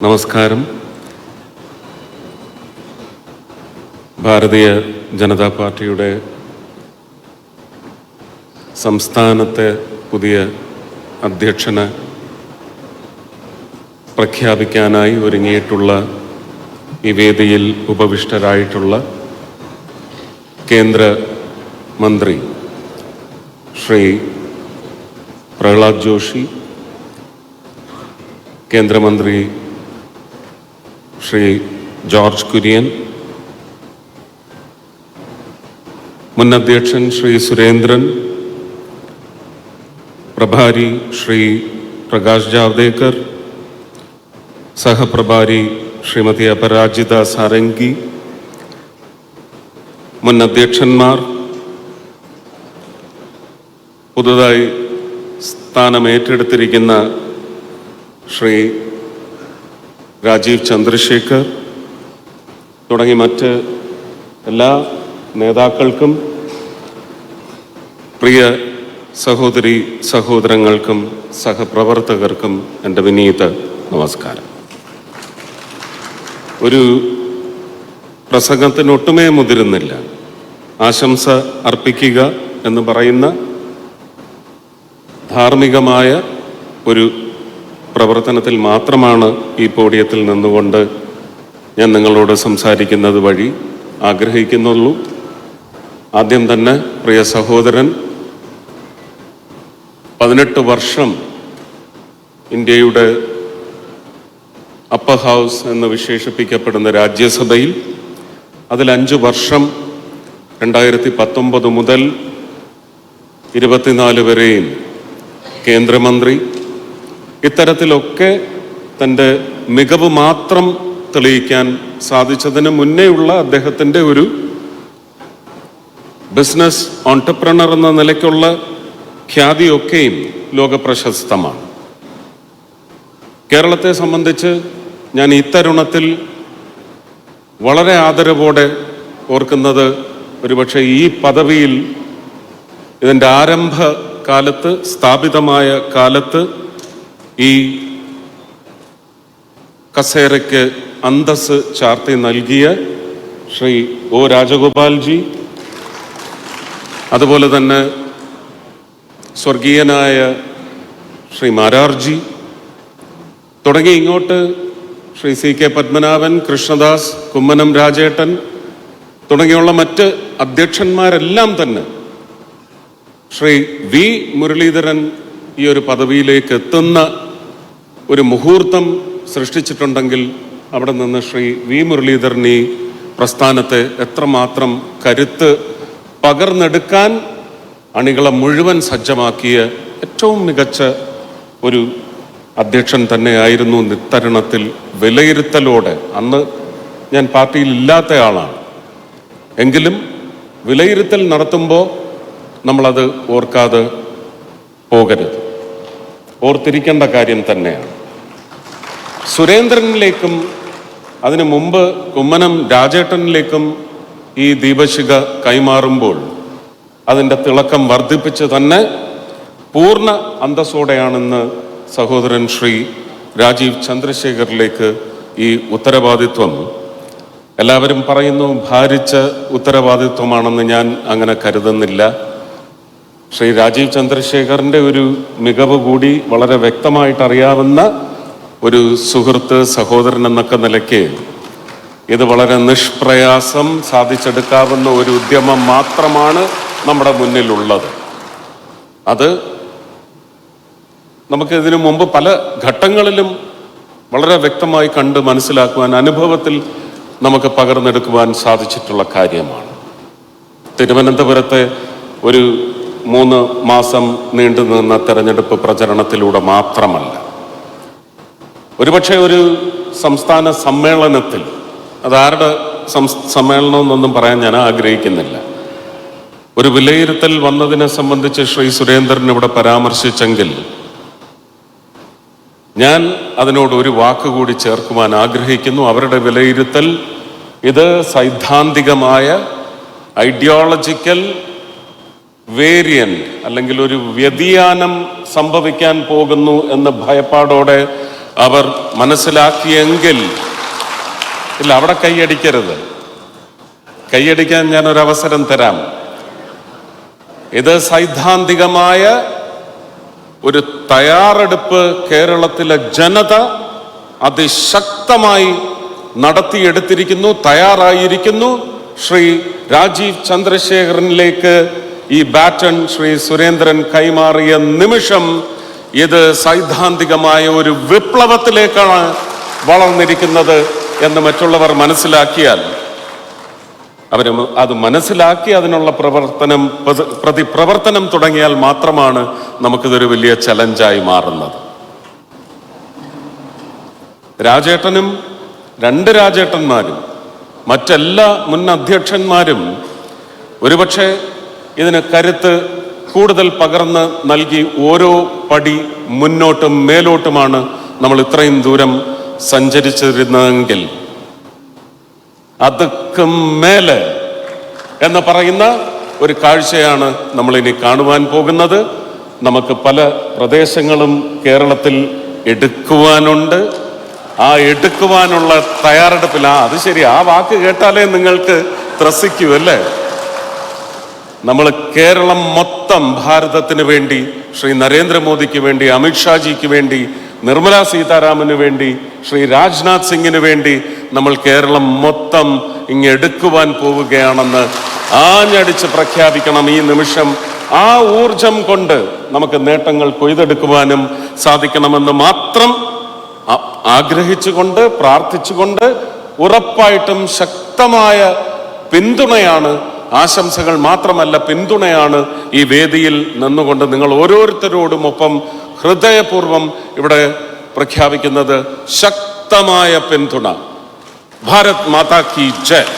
നമസ്കാരം. ഭാരതീയ ജനതാ പാർട്ടിയുടെ സംസ്ഥാനത്തെ പുതിയ അധ്യക്ഷനെ പ്രഖ്യാപിക്കാനായി ഒരുങ്ങിയിട്ടുള്ള ഈ വേദിയിൽ ഉപവിഷ്ടരായിട്ടുള്ള കേന്ദ്ര മന്ത്രി ശ്രീ പ്രഹ്ലാദ് ജോഷി, കേന്ദ്രമന്ത്രി ശ്രീ ജോർജ് കുര്യൻ, മുൻ അധ്യക്ഷൻ ശ്രീ സുരേന്ദ്രൻ, പ്രഭാരി ശ്രീ പ്രകാശ് ജാവ്ദേക്കർ, സഹപ്രഭാരി ശ്രീമതി അപരാജിത സാരംഗി, മുൻ അധ്യക്ഷന്മാർ, പുതുതായി സ്ഥാനമേറ്റെടുത്തിരിക്കുന്ന ശ്രീ രാജീവ് ചന്ദ്രശേഖർ തുടങ്ങി മറ്റ് എല്ലാ നേതാക്കൾക്കും പ്രിയ സഹോദരി സഹോദരങ്ങൾക്കും സഹപ്രവർത്തകർക്കും എൻ്റെ വിനീത നമസ്കാരം. ഒരു പ്രസംഗത്തിനൊട്ടുമേ മുതിരുന്നില്ല. ആശംസ അർപ്പിക്കുക എന്ന് പറയുന്ന ധാർമ്മികമായ ഒരു പ്രവർത്തനത്തിൽ മാത്രമാണ് ഈ പോഡിയത്തിൽ നിന്നുകൊണ്ട് ഞാൻ നിങ്ങളോട് സംസാരിക്കുന്നത് വഴി ആഗ്രഹിക്കുന്നുള്ളൂ. ആദ്യം തന്നെ പ്രിയ സഹോദരൻ 18 വർഷം ഇന്ത്യയുടെ അപ്പർ ഹൗസ് എന്ന് വിശേഷിപ്പിക്കപ്പെടുന്ന രാജ്യസഭയിൽ, അതിൽ 5 വർഷം 2019 മുതൽ 24 വരെയും കേന്ദ്രമന്ത്രി, ഇത്തരത്തിലൊക്കെ തൻ്റെ മികവ് മാത്രം തെളിയിക്കാൻ സാധിച്ചതിന് മുന്നേയുള്ള അദ്ദേഹത്തിൻ്റെ ഒരു ബിസിനസ് ഓൺടർപ്രണർ എന്ന നിലയ്ക്കുള്ള ഖ്യാതിയൊക്കെയും ലോകപ്രശസ്തമാണ്. കേരളത്തെ സംബന്ധിച്ച് ഞാൻ ഇത്തരുണത്തിൽ വളരെ ആദരവോടെ ഓർക്കുന്നത്, ഒരുപക്ഷെ ഈ പദവിയിൽ ഇതിൻ്റെ ആരംഭകാലത്ത്, സ്ഥാപിതമായ കാലത്ത് ഈ കസേരയ്ക്ക് അന്തസ് ചാർത്തി നൽകിയ ശ്രീ ഒ രാജഗോപാൽജി, അതുപോലെ തന്നെ സ്വർഗീയനായ ശ്രീ മാരാർജി തുടങ്ങി ഇങ്ങോട്ട് ശ്രീ സി കെ പത്മനാഭൻ, കൃഷ്ണദാസ്, കുമ്മനം രാജേട്ടൻ തുടങ്ങിയുള്ള മറ്റ് അധ്യക്ഷന്മാരെല്ലാം തന്നെ ശ്രീ വി മുരളീധരൻ ഈ ഒരു പദവിയിലേക്ക് എത്തുന്ന ഒരു മുഹൂർത്തം സൃഷ്ടിച്ചിട്ടുണ്ടെങ്കിൽ അവിടെ നിന്ന് ശ്രീ വി മുരളീധരൻ ഈ പ്രസ്ഥാനത്തെ എത്രമാത്രം കരുത്ത് പകർന്നെടുക്കാൻ അണികളെ മുഴുവൻ സജ്ജമാക്കിയ ഏറ്റവും മികച്ച ഒരു അധ്യക്ഷൻ തന്നെയായിരുന്നു. ഇത്തരുണത്തിൽ വിലയിരുത്തലോടെ, അന്ന് ഞാൻ പാർട്ടിയിൽ ഇല്ലാത്ത ആളാണ് എങ്കിലും വിലയിരുത്തൽ നടത്തുമ്പോൾ നമ്മളത് ഓർക്കാതെ പോകരുത്. ഓർത്തിരിക്കേണ്ട കാര്യം തന്നെയാണ്. സുരേന്ദ്രനിലേക്കും അതിനു മുമ്പ് കുമ്മനം രാജേട്ടനിലേക്കും ഈ ദീപശിഖ കൈമാറുമ്പോൾ അതിൻ്റെ തിളക്കം വർദ്ധിപ്പിച്ച് തന്നെ പൂർണ്ണ അന്തസ്സോടെയാണെന്ന് സഹോദരൻ ശ്രീ രാജീവ് ചന്ദ്രശേഖറിലേക്ക് ഈ ഉത്തരവാദിത്വം, എല്ലാവരും പറയുന്നു ഭാരിച്ച ഉത്തരവാദിത്വമാണെന്ന്, ഞാൻ അങ്ങനെ കരുതുന്നില്ല. ശ്രീ രാജീവ് ചന്ദ്രശേഖറിൻ്റെ ഒരു മികവ് കൂടി വളരെ വ്യക്തമായിട്ട് അറിയാവുന്ന ഒരു സുഹൃത്ത്, സഹോദരൻ എന്നൊക്കെ നിലയ്ക്ക് ഇത് വളരെ നിഷ്പ്രയാസം സാധിച്ചെടുക്കാവുന്ന ഒരു ഉദ്യമം മാത്രമാണ് നമ്മുടെ മുന്നിലുള്ളത്. അത് നമുക്കിതിനു മുമ്പ് പല ഘട്ടങ്ങളിലും വളരെ വ്യക്തമായി കണ്ട് മനസ്സിലാക്കുവാൻ, അനുഭവത്തിൽ നമുക്ക് പകർന്നെടുക്കുവാൻ സാധിച്ചിട്ടുള്ള കാര്യമാണ്. തിരുവനന്തപുരത്തെ ഒരു 3 മാസം നീണ്ടുനിന്ന തെരഞ്ഞെടുപ്പ് പ്രചരണത്തിലൂടെ മാത്രമല്ല, ഒരുപക്ഷെ ഒരു സംസ്ഥാന സമ്മേളനത്തിൽ, അതാരുടെ സമ്മേളനമെന്നൊന്നും പറയാൻ ഞാൻ ആഗ്രഹിക്കുന്നില്ല, ഒരു വിലയിരുത്തൽ വന്നതിനെ സംബന്ധിച്ച് ശ്രീ സുരേന്ദ്രൻ ഇവിടെ പരാമർശിച്ചെങ്കിൽ ഞാൻ അതിനോട് ഒരു വാക്കുകൂടി ചേർക്കുവാൻ ആഗ്രഹിക്കുന്നു. അവരുടെ വിലയിരുത്തൽ ഇത് സൈദ്ധാന്തികമായ ഐഡിയോളജിക്കൽ വേരിയന്റ് അല്ലെങ്കിൽ ഒരു വ്യതിയാനം സംഭവിക്കാൻ പോകുന്നു എന്ന ഭയപ്പാടോടെ അവർ മനസ്സിലാക്കിയെങ്കിൽ, ഇല്ല അവിടെ കൈയടിക്കരുത്, കൈയടിക്കാൻ ഞാൻ ഒരവസരം തരാം. ഇത് സൈദ്ധാന്തികമായ ഒരു തയ്യാറെടുപ്പ് കേരളത്തിലെ ജനത അതിശക്തമായി നടത്തിയെടുത്തിരിക്കുന്നു, തയ്യാറായിരിക്കുന്നു. ശ്രീ രാജീവ് ചന്ദ്രശേഖരനിലേക്ക് ഈ ബാറ്റൺ ശ്രീ സുരേന്ദ്രൻ കൈമാറിയ നിമിഷം ഇത് സൈദ്ധാന്തികമായ ഒരു വിപ്ലവത്തിലേക്കാണ് വളർന്നിരിക്കുന്നത് എന്ന് മറ്റുള്ളവർ മനസ്സിലാക്കിയാൽ, അത് മനസ്സിലാക്കി അതിനുള്ള പ്രതിപ്രവർത്തനം തുടങ്ങിയാൽ മാത്രമാണ് നമുക്കിതൊരു വലിയ ചലഞ്ചായി മാറുന്നത്. രാജേട്ടനും രണ്ട് രാജേട്ടന്മാരും മറ്റെല്ലാ മുൻ അധ്യക്ഷന്മാരും ഒരുപക്ഷെ ഇതിന് കരുത്ത് കൂടുതൽ പകർന്ന് നൽകി ഓരോ പടി മുന്നോട്ടും മേലോട്ടുമാണ് നമ്മൾ ഇത്രയും ദൂരം സഞ്ചരിച്ചിരുന്നതെങ്കിൽ അതുക്കും മേലെ എന്ന് പറയുന്ന ഒരു കാഴ്ചയാണ് നമ്മളിനി കാണുവാൻ പോകുന്നത്. നമുക്ക് പല പ്രദേശങ്ങളും കേരളത്തിൽ എടുക്കുവാനുണ്ട്. ആ എടുക്കുവാനുള്ള തയ്യാറെടുപ്പില്ല. അത് ശരി, ആ വാക്ക് കേട്ടാലേ നിങ്ങൾക്ക് ത്രസിക്കൂ അല്ലേ? നമ്മൾ കേരളം മൊത്തം ഭാരതത്തിന് വേണ്ടി, ശ്രീ നരേന്ദ്രമോദിക്ക് വേണ്ടി, അമിത്ഷാജിക്ക് വേണ്ടി, നിർമ്മല സീതാരാമന് വേണ്ടി, ശ്രീ രാജ്നാഥ് സിംഗിന് വേണ്ടി നമ്മൾ കേരളം മൊത്തം ഇങ്ങെടുക്കുവാൻ പോവുകയാണെന്ന് ആഞ്ഞടിച്ച് പ്രഖ്യാപിക്കണം ഈ നിമിഷം. ആ ഊർജം കൊണ്ട് നമുക്ക് നേട്ടങ്ങൾ കൊയ്തെടുക്കുവാനും സാധിക്കണമെന്ന് മാത്രം ആഗ്രഹിച്ചുകൊണ്ട്, പ്രാർത്ഥിച്ചുകൊണ്ട്, ഉറപ്പായിട്ടും ശക്തമായ പിന്തുണയാണ്, ആശംസകൾ മാത്രമല്ല പിന്തുണയാണ് ഈ വേദിയിൽ നിന്നുകൊണ്ട് നിങ്ങൾ ഓരോരുത്തരോടും ഒപ്പം ഹൃദയപൂർവ്വം ഇവിടെ പ്രഖ്യാപിക്കുന്നത്. ശക്തമായ പിന്തുണ. ഭാരത് മാതാ കി ജയ്.